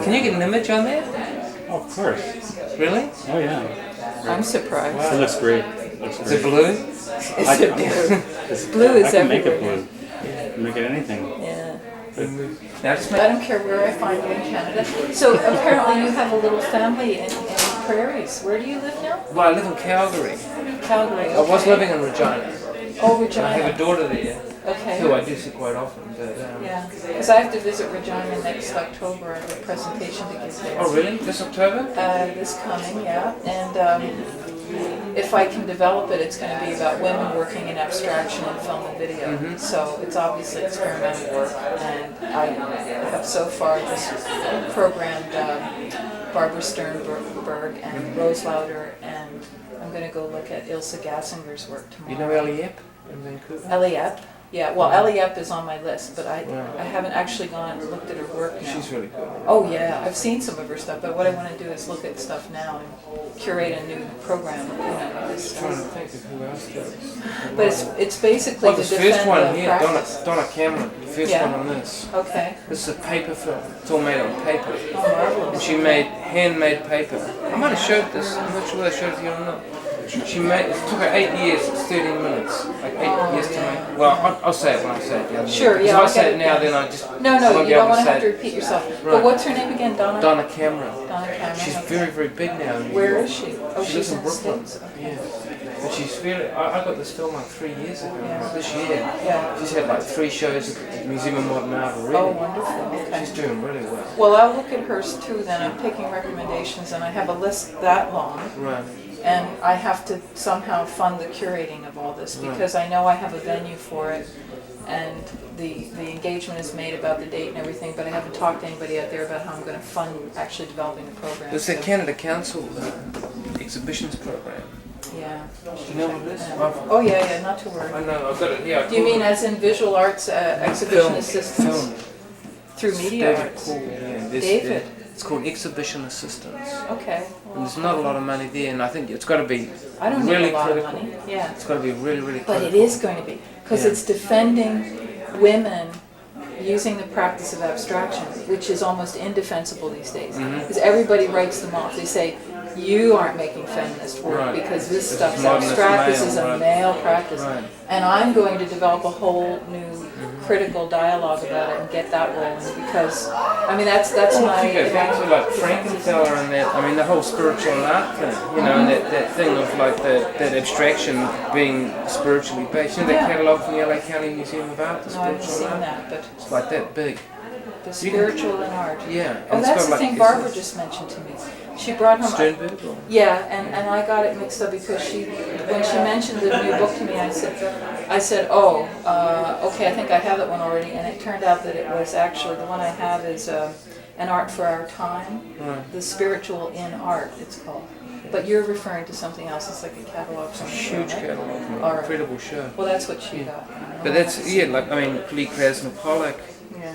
Can you get an image on there? Oh, of course. Really? Oh, yeah. I'm surprised. It looks great. It looks Is it great. blue? Is it blue? Blue is I can make it everywhere. blue. I can make it anything. Yeah. That's I don't care where I find you in Canada. So apparently you have a little family in the prairies. Where do you live now? Well, I live in Calgary. Calgary. I was okay. living in Regina. Oh, And I have a Regina. daughter there, Okay. who I do see quite often. But, Yeah, because I have to visit Regina next October. I have a presentation to give there. Oh, really? This October? This coming, yeah. And if I can develop it, it's going to be about women working in abstraction in film and video. So it's obviously experimental work. And I have so far just programmed Barbara Sternberg and Rose Lauder, and I'm going to go look at Ilse Gassinger's work tomorrow. You know Ellie Yep in Vancouver? Ellie Epp. Yeah, well, Ellie Epp is on my list, but I Right. haven't actually gone and looked at her work now. She's really good. Oh yeah, I've seen some of her stuff, but what I want to do is look at stuff now and curate a new program. You know, this I'm trying to think of who else does. but it's basically Well, to this first defend one the here, Donna, practice. Donna Cameron, the first Yeah. one on this. Okay. This is a paper film. It's all made on paper. Oh, marvelous. And she made handmade paper. I might have showed this. I'm not sure whether I showed it to you or not. She made. It took her 8 years. It's 13 minutes. Like 8 years to yeah. make. Well, I'll say it when I say it. Yeah. Sure, Because yeah, If I I'll say get it it now, down. then I just. No, I no, won't you be able don't want to say have to it. repeat yourself. Right. But what's her name again? Donna. Donna Cameron. Donna Cameron. She's okay. very, very big now. in New Where York. is she? Oh, She she's lives in in the Brooklyn. States. Okay. Yeah. But she's really. I got this film like 3 years ago. Yeah. This year. Yeah. She's had like 3 shows at the Museum of Modern Art already. Oh, wonderful. Okay. She's doing really well. Well, I'll look at hers too. Then I'm taking recommendations, and I have a list that long. Right. And I have to somehow fund the curating of all this because I know I have a venue for it, and the engagement is made about the date and everything, but I haven't talked to anybody out there about how I'm going to fund actually developing the program. There's the Canada Council exhibitions program. Yeah. Do you know what it is? Oh yeah, not to I worry. know, I've got it here. Do you mean as in visual arts exhibition assistance Film. through media David arts? Paul, yeah. David. It's called exhibition assistance. Okay. And there's not a lot of money there, and I think it's got to be I don't really need a lot critical. of money. Yeah. It's got to be really, really But critical. it is going to be, because Yeah. it's defending women using the practice of abstraction, which is almost indefensible these days. Mm-hmm. Because everybody writes them off. They say, you aren't making feminist work Right. because this This stuff's is modernist abstract, this male, is a right. male practice. Right. And I'm going to develop a whole new critical dialogue about it and get that rolling because, I mean, that's Well, my... if you go back to like Frankenfeller and that, I mean, the whole spiritual and art thing, you know, and that thing of like that abstraction being spiritually based. You know, that Yeah. catalogue from the LA County Museum of Art, the No, I haven't spiritual seen art. that, but It's like that big. the spiritual and art. Yeah. Oh, and it's that's got, the like, thing it's Barbara just mentioned to me. She brought home... Sternberg or? Yeah, and I got it mixed up because when she mentioned the new book to me, I said, oh, okay, I think I have that one already, and it turned out that it was actually, the one I have is An Art for Our Time, Right. The Spiritual in Art, it's called. But you're referring to something else, it's like a catalog. It's a huge catalogue, from an All right. incredible show. Well, that's what she got. But that's, yeah, like, I mean, Lee Krasner Pollock, Yeah.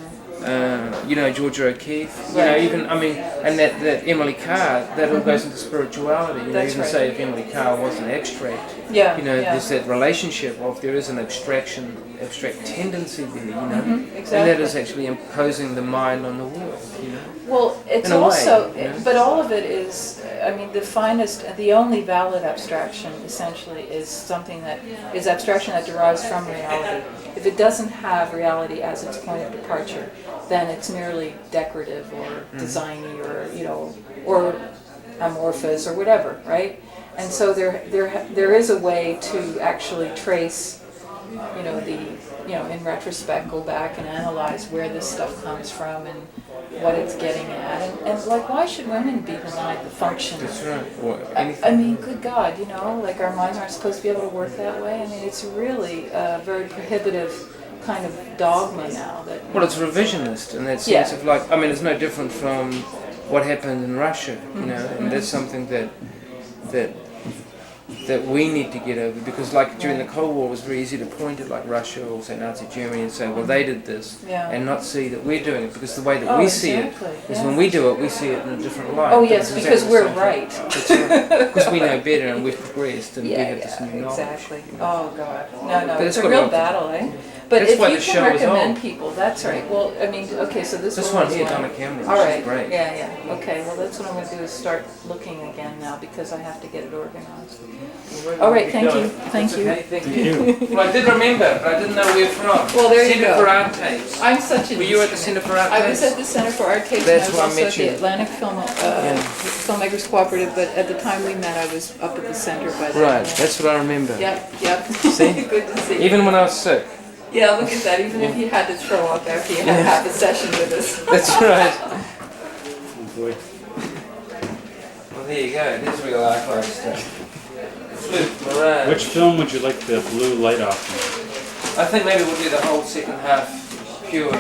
you know, Georgia O'Keeffe, you know, Right. even, I mean, and that Emily Carr, that all goes into spirituality, you know, That's even right. say if Emily Carr was an abstract, Yeah, you know, yeah. there's that relationship of there is an abstract tendency there, you know, and that exactly. is actually imposing the mind on the world, you know. Well, it's In a way, also, you know? but all of it is, I mean, the finest, the only valid abstraction essentially is something that is abstraction that derives from reality. If it doesn't have reality as its point of departure, then it's merely decorative or designy or, you know, or amorphous or whatever, right? And so there is a way to actually trace, you know, in retrospect, go back and analyze where this stuff comes from and what it's getting at. And like, why should women be denied the function? That's right. Or I anything. mean, good God, you know, like our minds aren't supposed to be able to work that way. I mean, it's really a very prohibitive kind of dogma now that... Well, it's revisionist in that sense Yeah. of like, I mean, it's no different from what happened in Russia, you know, and that's something that we need to get over because like during the Cold War it was very easy to point at like Russia or say Nazi Germany and say, well, they did this Yeah. and not see that we're doing it because the way that Oh, we see exactly, it is yeah. when we do it, we see it in a different light. Oh But yes, it's because exactly the we're same right. thing. That's right. Because we know better and we've progressed and we have this new knowledge. exactly. Oh God, no, But it's it's a got real a lot to- battle, eh? But That's if why you the can show is recommend old. people, that's right. Well, I mean, okay, so this This one one was here, one. Donna Cameron, All which right. is great. Yeah. Okay. Well, that's what I'm going to do is start looking again now because I have to get it organized. All right. Thank you. Thank you. Okay, thank Thank you. you. Well, I did remember, but I didn't know where from. Well, there you Centre go. for Art Tapes. I'm such a. Were you at the Centre for Art I was Tapes? at the Center for Art Tapes. That's and where I I was also met at the you. Atlantic Filmmakers Cooperative, but at the time we met, I was up at the center by then. Right, that's what I remember. Yep. See? Good to see you. Even when I was sick. Yeah, look at that. Even if you had to throw up after you had half a session with us. That's right. Oh boy. Well, there you go. There's real archive stuff. Flute, Moran. Which film would you like the blue light off? I think maybe we'll do the whole second half pure.